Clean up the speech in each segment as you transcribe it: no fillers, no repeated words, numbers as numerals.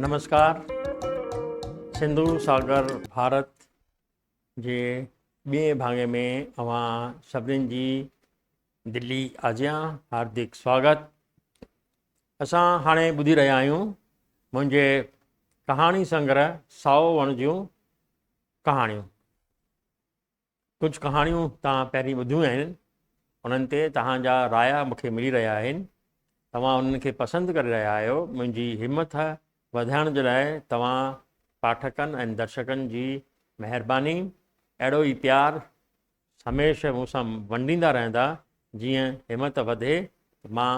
नमस्कार। सिंधु सागर भारत जे ॿिए भाङे में अवां सभिनीनि जी दिल्ली आजियां हार्दिक स्वागत। असां हाणे ॿुधी रहिया आहियूं मुंहिंजे कहाणी संग्रह 100 वण जूं कहाणियूं। कुझु कहाणियूं तव्हां पहिरीं ॿुधियूं आहिनि, उन्हनि ते तव्हांजा राय मूंखे मिली रहिया आहिनि। तव्हां उन्हनि खे पसंदि करे रहिया आहियो। मुंहिंजी हिमत वधाइण जे लाइ तव्हां पाठकनि ऐं दर्शकनि जी महिरबानी। अहिड़ो ई प्यार हमेशह मूंसां वंडींदा रहंदा। जीअं हिमत वधे मां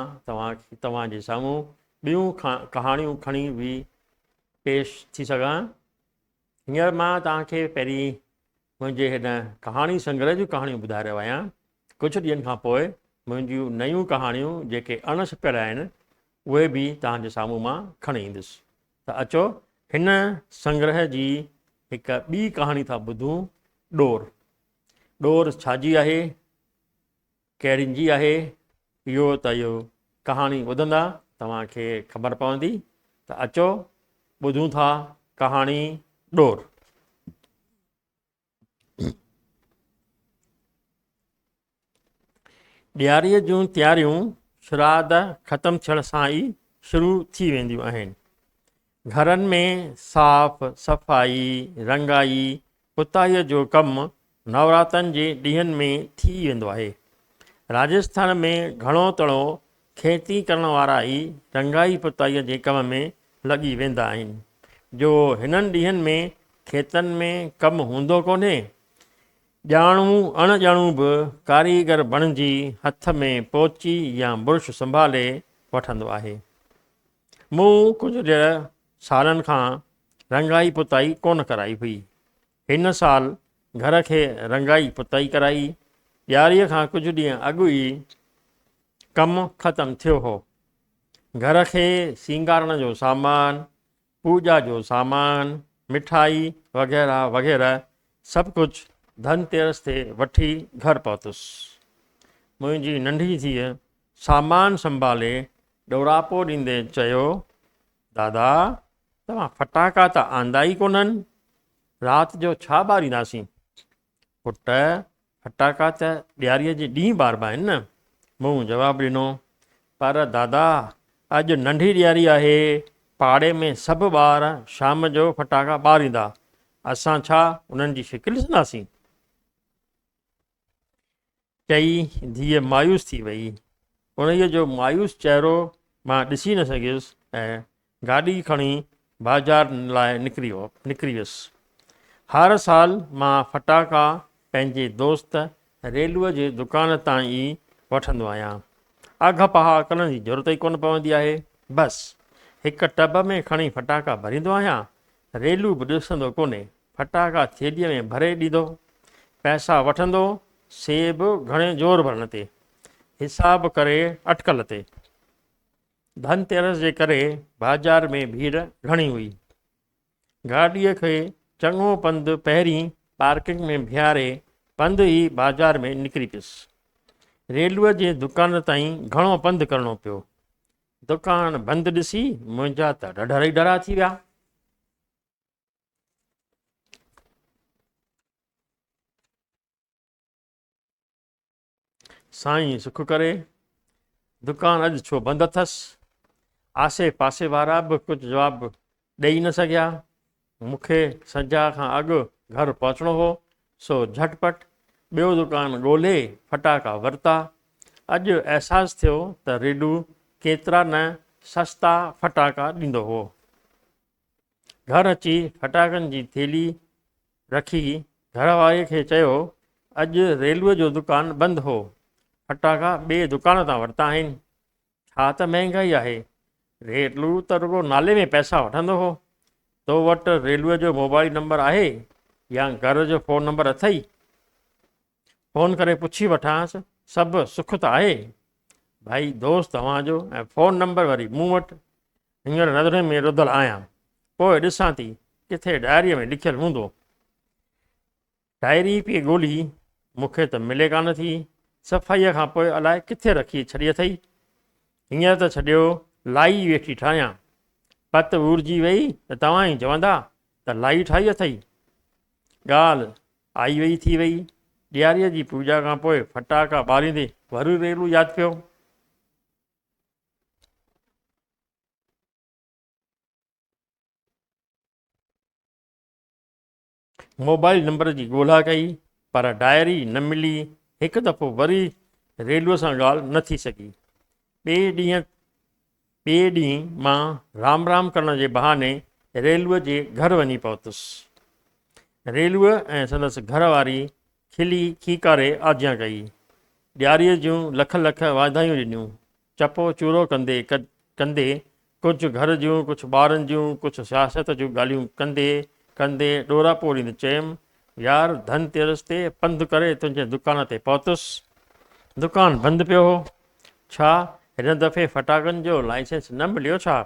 तव्हांजे साम्हूं ॿियूं कहाणियूं खणी बि पेश थी सघां। हींअर मां तव्हांखे पहिरीं मुंहिंजे हिन कहाणी संग्रह जूं कहाणियूं ॿुधाए रहियो आहियां। कुझु ॾींहंनि खां पोइ मुंहिंजियूं नयूं कहाणियूं जेके अणछपियल आहिनि उहे बि तव्हांजे साम्हूं मां खणी ईंदुसि। त अचो हिन संग्रह जी हिकु ॿी कहाणी था ॿुधूं। ॾोर छाजी आहे, कहिड़िन जी आहे, इहो कहाणी ॿुधंदा तव्हांखे ख़बर पवंदी। त अचो ॿुधूं था कहाणी ॾोर। ॾियारीअ जूं तयारियूं श्राद्ध ख़तमु थियण सां ई शुरू थी वेंदियूं आहिनि। घरनि में साफ़ सफ़ाई रंगाई पुताईअ जो कमु नवरात्रनि जे ॾींहंनि में थी वेंदो आहे। राजस्थान में घणो तणो खेती करण वारा ई रंगाई पुताईअ जे कम में लॻी वेंदा आहिनि। जो हिननि ॾींहंनि में खेतनि में कमु हूंदो कोन्हे, ॼाणू अणॼाणू बि कारीगर बणिजी हथ में पोची या बुरुश संभाले वठंदो आहे। मूं कुझु सालनि खां रंगाई पुताई कोन कराई हुई। हिन साल घर खे रंगाई पुताई कराई। ॾियारीअ खां कुझु ॾींहं अॻु ई कमु ख़तमु थियो हो। घर खे सींगारण जो सामान, पूॼा जो सामान, मिठाई वग़ैरह वग़ैरह सभु कुझु धनतेरस ते वठी घर पहुतुसि। मुंहिंजी नंढी धीअ सामान संभाले ॾोरापो ॾींदे चयो, दादा तव्हां फटाका त आंदा ई कोन्हनि, राति जो छा ॿारींदासीं? पुट फटाका त ॾियारीअ जे ॾींहुं ॿारबा आहिनि न। मूं जवाबु ॾिनो, पर दादा अॼु नंढी ॾियारी आहे। पाड़े में सभु ॿार शाम जो फटाका ॿारींदा, असां छा उन्हनि जी शिकिल ॾिसंदासीं? चई धीअ मायूस थी वई। उन्हीअ जो मायूस चहिरो मां ॾिसी न सघियुसि ऐं गाॾी खणी बाज़ार लाइ निकिरी वियुसि। हर साल मां फटाका पंहिंजे दोस्त रेलूअ जे दुकान तां ई वठंदो आहियां। अघ पहा करण जी ज़रूरत ई कोन पवंदी आहे। बसि हिकु टब में खणी फटाका भरींदो आहियां। रेलू बि ॾिसंदो कोन्हे, फटाका थेलीअ में भरे ॾींदो। पैसा वठंदो, सेब घणे ज़ोर भरण ते, हिसाब करे अटकल ते। धनतेरस जे करे बाज़ार में भीड़ घणी हुई। गाॾीअ खे चङो पंधु पहिरीं पार्किंग में बीहारे पंधु ई बाज़ार में निकिरी पियुसि। रेलूअ जे दुकान ताईं घणो पंधु करिणो पियो। दुकान बंदि ॾिसी मुंहिंजा त ॾढर ई डरा थी विया। साईं सुख करे, दुकान अॼु छो बंदि अथसि? आसे पासे वारा बि कुझु जवाबु ॾेई न सघिया। मूंखे संझा खां अॻु घर पहुचणो हो, सो झटपट ॿियो दुकान ॻोल्हे फटाका वरिता। अॼु अहसासु थियो त रेलू केतिरा न सस्ता फटाका ॾींदो हो। घर अची फटाकनि जी थेली रखी घर वारे खे चयो, अॼु रेलूअ जो दुकान बंदि हो, फटाका ॿिए दुकान तां वरिता आहिनि। छा त महांगाई आहे। रेलू त रुॻो नाले में पैसा वठंदो हो। तो वटि रेलूअ जो मोबाइल नंबर आहे या घर जो फ़ोन नंबर अथई? फ़ोन करे पुछी वठांसि, सभु सुख त आहे। भाई दोस्त तव्हांजो ऐं फ़ोन नंबर वरी मूं वटि। हींअर नज़र में रुधल आहियां, पोइ ॾिसां थी किथे डायरीअ में लिखियलु हूंदो। डायरी पई ॻोल्ही, मूंखे त मिले कान थी। सफ़ाईअ खां पोइ अलाए किथे रखी छॾी अथई। हींअर त छॾियो लाई वेठी ठाहियां। पत उड़जी वई त तव्हां ई चवंदा त लाई ठाही अथई। ॻाल्हि आई वई थी वई। ॾियारीअ जी पूॼा खां पोइ फटाका ॿारींदे वरी रेलू यादि पियो। मोबाइल नंबर जी ॻोल्हा कई पर डायरी न मिली। हिकु दफ़ो वरी रेलूअ सां ॻाल्हि न थी सघी। ॿिए ॾींहुं मां राम राम करण जे बहाने रेलूअ जे घर वञी पहुतुसि। रेलूअ ऐं संदसि घरवारी खिली खीकारे आज्ञा कई। ॾियारीअ जूं लख लख वाधायूं ॾिनियूं। चपो चूरो कंदे कुझु घर जूं, कुझु ॿारनि जूं, कुझु सियासत जूं ॻाल्हियूं कंदे कंदे ॾोरा पोड़ींदे चयुमि यार धनतेरस ते पंधु करे तुंहिंजे दुकान ते पहुतुसि। दुकानु बंदि पियो हो। छा हिन दफ़े फटाकनि जो लाइसेंस न मिलियो छा?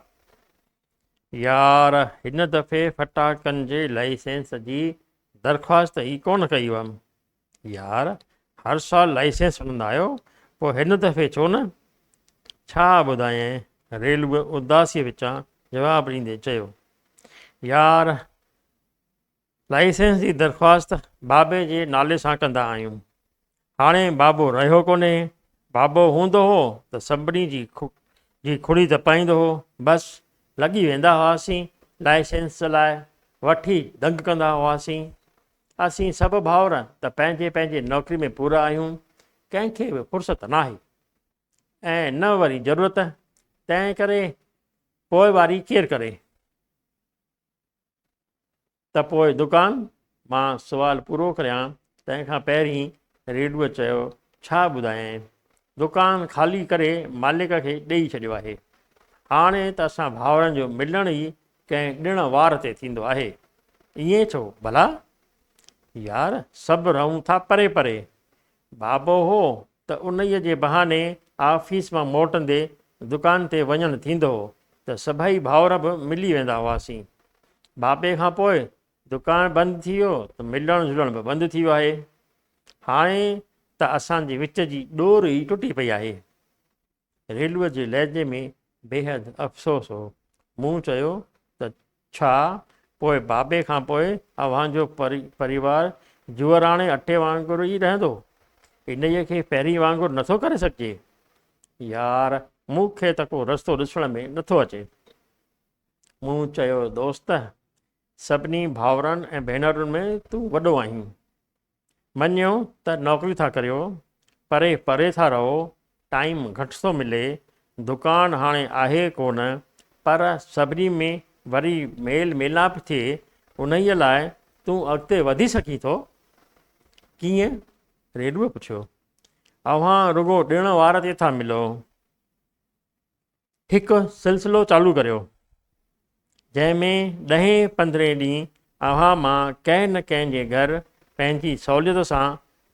यार हिन दफ़े फटाकनि जे लाइसेंस जी दरख़्वास्त ई कोन कई हुअमि। यार हर साल लाइसेंस वठंदा आहियो, पोइ हिन दफ़े छो न? छा ॿुधायं, रेलूअ उदासीअ विचां जवाबु ॾींदे चयो। यार लाइसेंस जी दरख़्वास्त बाबे जे नाले सां कंदा आहियूं। हाणे बाबो रहियो कोन्हे। बाबो हूंदो हो त सभिनी जी खुड़ी तपाईंदो हो। बसि लॻी वेंदा हुआसीं लाइसेंस लाइ, वठी दंग कंदा हुआसीं। असीं सभु भाउर त पंहिंजे पंहिंजे नौकरी में पूरा आहियूं। कंहिंखे बि फ़ुर्सत नाहे ऐं न वरी ज़रूरत। तंहिं करे पोइवारी केरु करे? त पोइ दुकानु? मां सुवालु पूरो करियां तंहिंखां पहिरीं रेलूअ चयो छा ॿुधायं, दुकानु ख़ाली करे मालिक खे ॾेई छॾियो आहे। हाणे त असां भाउरनि जो मिलण ई कंहिं ॾिण वार ते थींदो आहे। ईअं छो भला? यार सभु रहूं था परे परे। बाबो हो त उन्हीअ जे बहाने ऑफिस मां मोटंदे दुकान ते वञणु थींदो हो त सभई भाउर बि मिली वेंदा हुआसीं। बाबे खां पोइ दुकानु बंदि थी वियो त मिलणु जुलण बि बंदि थी वियो आहे। हाणे त असांजे विच जी डोर ई टुटी पई आहे। रेलूअ जे लहजे में बेहद अफ़सोस हो। मूं चयो त छा पोइ बाबे खां पोइ अव्हांजो परिवार जुअराणे अटे वांगुरु ई रहंदो? इन्हीअ खे पहिरीं वांगुरु नथो करे सघिजे? यार मूंखे त को रस्तो ॾिसण में नथो अचे। मूं चयो दोस्त, सभिनी भाउरनि ऐं भेनरुनि में तूं वॾो आहीं। मञियो त नौकरी था करियो, परे परे था रहो, टाइम घटि थो मिले, दुकानु हाणे आहे कोन, पर सभिनी में वरी मेल मिलाप थिए, उन्हीअ लाइ तूं अॻिते वधी सघीं थो। कीअं? रेलूअ पुछियो। अव्हां रुगो ॾिण वार ते था मिलो। हिकु सिलसिलो चालू करियो जंहिंमें 10-15 ॾींहं अव्हां मां कंहिं न कंहिं जे घर पंहिंजी सहूलियत सां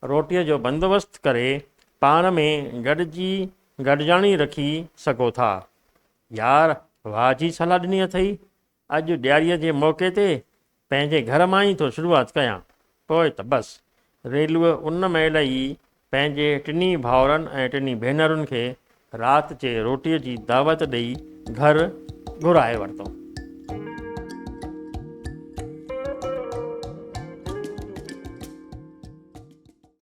रोटीअ जो बंदोबस्तु करे पाण में गॾिजाणी रखी सघो था। यार वाह जी सलाह ॾिनी अथई। अॼु ॾियारीअ जे मौक़े ते पंहिंजे घर मां ई थो शुरूआति कयां, पोइ त बसि। रेलूअ उन महिल ई पंहिंजे टिनी भाउरनि ऐं टिनी भेनरुनि खे राति जे रोटीअ जी दावत ॾेई घर घुराए वरितो।